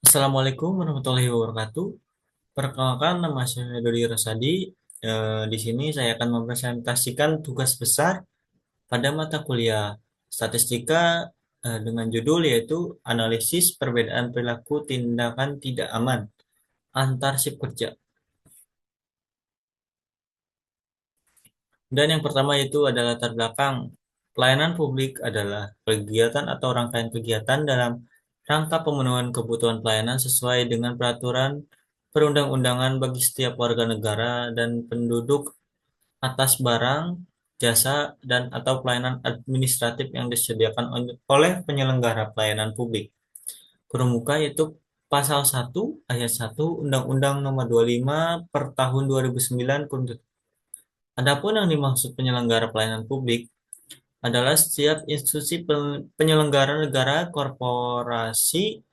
Assalamualaikum warahmatullahi wabarakatuh. Perkenalkan, nama saya Dodi Rosadi. Di sini saya akan mempresentasikan tugas besar pada mata kuliah statistika dengan judul yaitu analisis perbedaan perilaku tindakan tidak aman antar sip kerja. Dan yang pertama itu adalah latar belakang. Pelayanan publik adalah kegiatan atau rangkaian kegiatan dalam rangka pemenuhan kebutuhan pelayanan sesuai dengan peraturan perundang-undangan bagi setiap warga negara dan penduduk atas barang, jasa, dan atau pelayanan administratif yang disediakan oleh penyelenggara pelayanan publik. Permuka yaitu Pasal 1 Ayat 1 Undang-Undang Nomor 25 per tahun 2009. Adapun yang dimaksud penyelenggara pelayanan publik adalah setiap institusi penyelenggara negara, korporasi,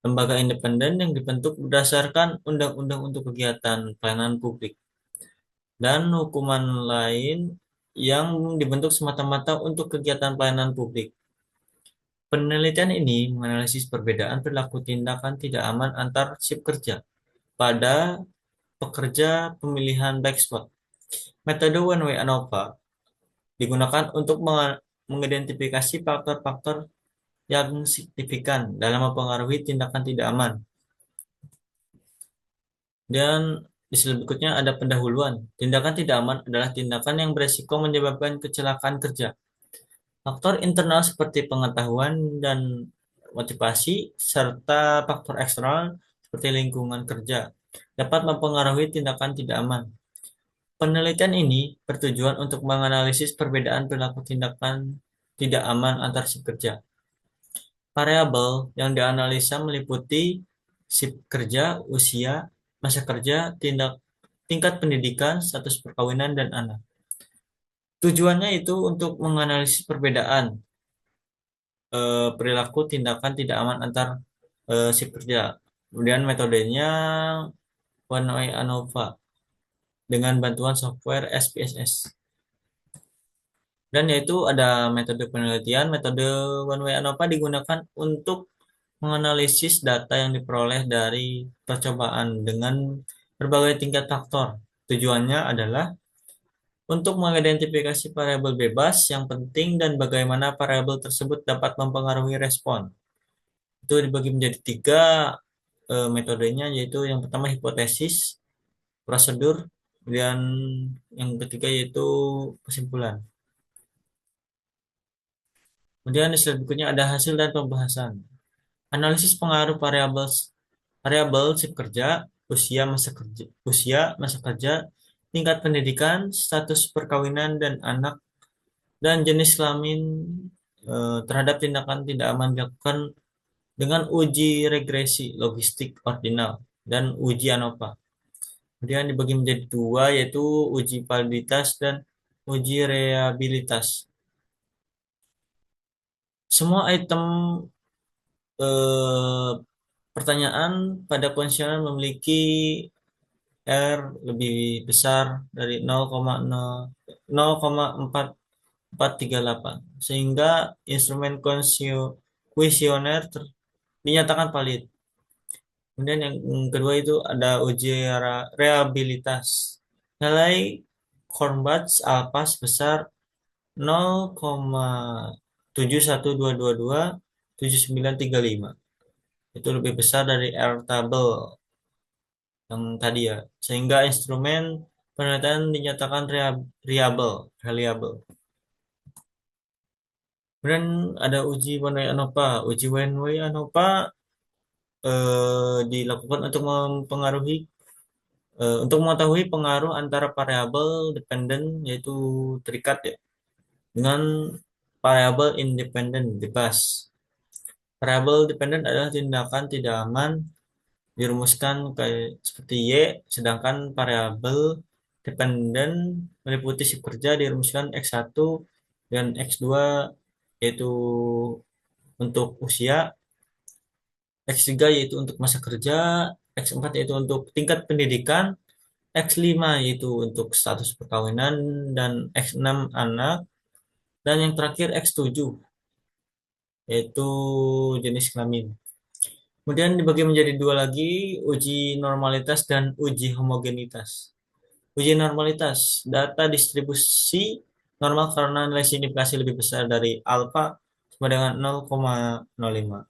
lembaga independen yang dibentuk berdasarkan undang-undang untuk kegiatan pelayanan publik, dan hukuman lain yang dibentuk semata-mata untuk kegiatan pelayanan publik. Penelitian ini menganalisis perbedaan perilaku tindakan tidak aman antar sip kerja pada pekerja pemilihan black spot. Metode One Way ANOVA digunakan untuk mengidentifikasi faktor-faktor yang signifikan dalam mempengaruhi tindakan tidak aman. Dan di slide berikutnya ada pendahuluan. Tindakan tidak aman adalah tindakan yang beresiko menyebabkan kecelakaan kerja. Faktor internal seperti pengetahuan dan motivasi, serta faktor eksternal seperti lingkungan kerja, dapat mempengaruhi tindakan tidak aman. Penelitian ini bertujuan untuk menganalisis perbedaan perilaku tindakan tidak aman antar sip kerja. Variabel yang dianalisa meliputi sip kerja, usia, masa kerja, tingkat pendidikan, status perkawinan, dan anak. Tujuannya itu untuk menganalisis perbedaan perilaku tindakan tidak aman antar sip kerja. Kemudian metodenya One Way ANOVA dengan bantuan software SPSS. Dan yaitu ada metode penelitian, metode One Way ANOVA digunakan untuk menganalisis data yang diperoleh dari percobaan dengan berbagai tingkat faktor. Tujuannya adalah untuk mengidentifikasi variabel bebas yang penting dan bagaimana variabel tersebut dapat mempengaruhi respon. Itu dibagi menjadi tiga metodenya, yaitu yang pertama hipotesis, prosedur, dan yang ketiga yaitu kesimpulan. Kemudian di slide berikutnya ada hasil dan pembahasan. Analisis pengaruh variabel variabel sip kerja, masa kerja, tingkat pendidikan, status perkawinan dan anak, dan jenis kelamin terhadap tindakan tidak aman dilakukan dengan uji regresi logistik ordinal dan uji ANOVA. Kemudian dibagi menjadi dua, yaitu uji validitas dan uji reliabilitas. Semua item eh, pertanyaan pada kuesioner memiliki R lebih besar dari 0,4438 sehingga instrumen kuesioner dinyatakan valid. Kemudian yang kedua itu ada uji reabilitas. Nilai Cornbatch alpha sebesar 0,712227935. Itu lebih besar dari R tabel yang tadi ya, sehingga instrumen penelitian dinyatakan reliable. Kemudian ada uji one way ANOVA. Uji one way ANOVA dilakukan untuk untuk mengetahui pengaruh antara variabel dependen, yaitu terikat ya, dengan variabel independen bebas. Variabel dependen adalah tindakan tidak aman dirumuskan kayak seperti Y, sedangkan variabel dependen meliputi sip kerja dirumuskan X1 dan X2, yaitu untuk usia, X3 yaitu untuk masa kerja, X4 yaitu untuk tingkat pendidikan, X5 yaitu untuk status perkawinan, dan X6 anak, dan yang terakhir X7 yaitu jenis kelamin. Kemudian dibagi menjadi dua lagi, uji normalitas dan uji homogenitas. Uji normalitas, data distribusi normal karena nilai signifikasi lebih besar dari alfa sama dengan 0,05.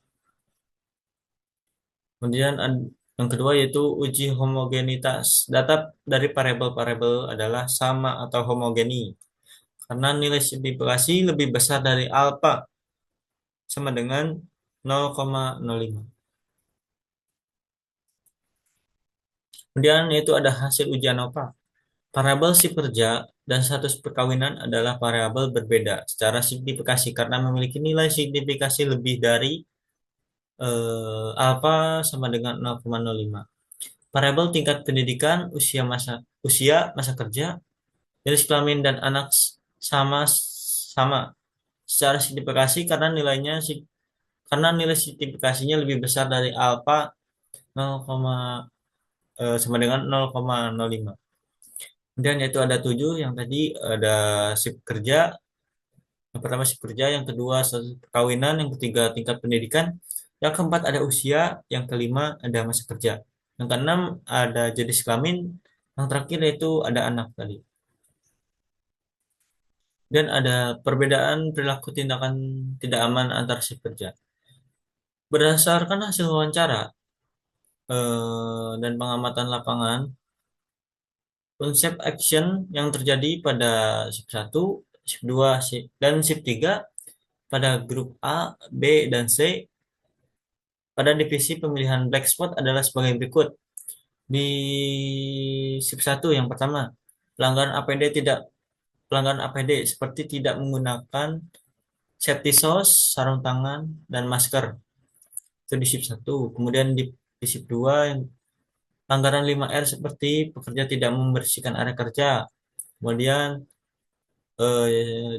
Kemudian yang kedua yaitu uji homogenitas. Data dari variabel-variabel adalah sama atau homogeni karena nilai signifikasi lebih besar dari alfa sama dengan 0,05. Kemudian yaitu ada hasil ujian ANOVA. Variabel si kerja dan status perkawinan adalah variabel berbeda secara signifikasi karena memiliki nilai signifikasi lebih dari alfa sama dengan 0,05. Variabel tingkat pendidikan, usia masa kerja, jenis kelamin dan anak sama sama secara signifikasi karena nilai signifikasinya lebih besar dari alfa 0, sama dengan 0,05. Kemudian yaitu ada 7 yang tadi ada sip kerja, yang pertama sip kerja, yang kedua status perkawinan, yang ketiga tingkat pendidikan, yang keempat ada usia, yang kelima ada masa kerja, yang keenam ada jenis kelamin, yang terakhir yaitu ada anak tadi. Dan ada perbedaan perilaku tindakan tidak aman antar sip kerja. Berdasarkan hasil wawancara dan pengamatan lapangan, konsep action yang terjadi pada sip 1, sip 2, dan sip 3 pada grup A, B, dan C pada divisi pemilihan black spot adalah sebagai berikut. Di sip 1 yang pertama, pelanggaran APD seperti tidak menggunakan safety sauce, sarung tangan, dan masker. Itu di sip 1. Kemudian di sip 2 yang pelanggaran 5R seperti pekerja tidak membersihkan area kerja. Kemudian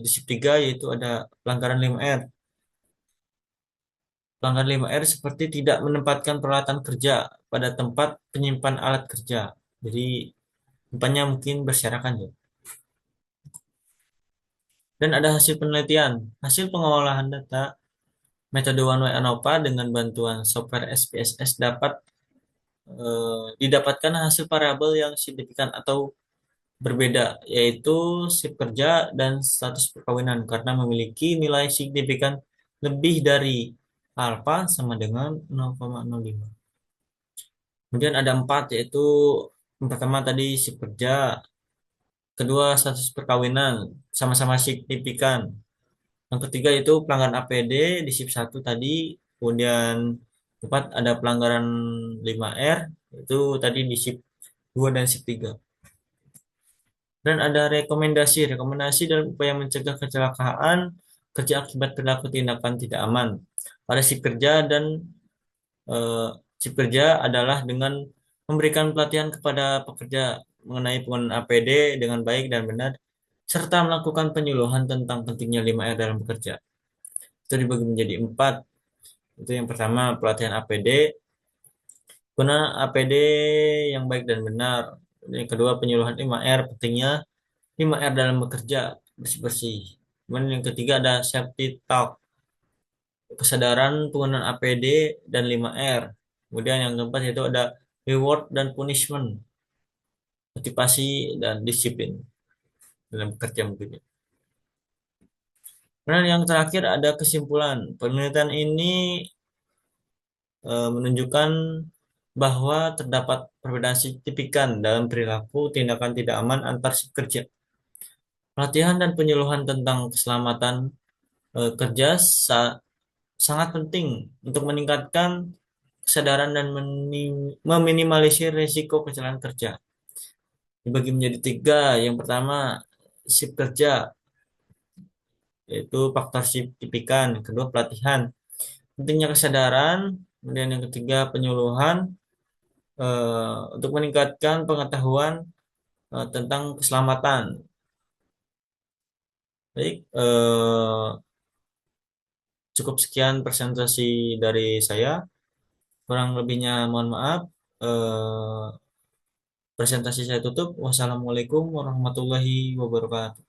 di sip 3 yaitu ada pelanggaran 5R. Pelanggaran 5R seperti tidak menempatkan peralatan kerja pada tempat penyimpan alat kerja. Jadi tempatnya mungkin berserakan ya. Dan ada hasil penelitian. Hasil pengolahan data metode one way ANOVA dengan bantuan software SPSS didapatkan hasil variabel yang signifikan atau berbeda, yaitu sip kerja dan status perkawinan karena memiliki nilai signifikan lebih dari alfa sama dengan 0,05. Kemudian ada 4, yaitu yang pertama tadi sip kerja, kedua status perkawinan sama-sama signifikan. Yang ketiga itu pelanggaran APD di sip 1 tadi, kemudian 4 ada pelanggaran 5R, itu tadi di sip 2 dan sip 3. Dan ada rekomendasi dalam upaya mencegah kecelakaan kerja akibat perilaku tindakan tidak aman pada si kerja dan eh, si kerja adalah dengan memberikan pelatihan kepada pekerja mengenai penggunaan APD dengan baik dan benar serta melakukan penyuluhan tentang pentingnya 5R dalam bekerja. Itu dibagi menjadi 4. Itu yang pertama pelatihan APD, guna APD yang baik dan benar. Yang kedua penyuluhan 5R, pentingnya 5R dalam bekerja, bersih-bersih. Kemudian yang ketiga ada safety talk, kesadaran penggunaan APD dan 5R. Kemudian yang keempat itu ada reward dan punishment, motivasi dan disiplin dalam bekerja mungkin. Kemudian yang terakhir ada kesimpulan. Penelitian ini menunjukkan bahwa terdapat perbedaan signifikan dalam perilaku tindakan tidak aman antar si kerja. Pelatihan dan penyuluhan tentang keselamatan kerja sangat penting untuk meningkatkan kesadaran dan meminimalisir risiko kecelakaan kerja. Dibagi menjadi 3. Yang pertama, shift kerja, yaitu faktor signifikan. Yang kedua, pelatihan. Pentingnya kesadaran. Kemudian yang ketiga, penyuluhan untuk meningkatkan pengetahuan tentang keselamatan. Baik, cukup sekian presentasi dari saya. Kurang lebihnya mohon maaf. Eh, Presentasi saya tutup. Wassalamualaikum warahmatullahi wabarakatuh.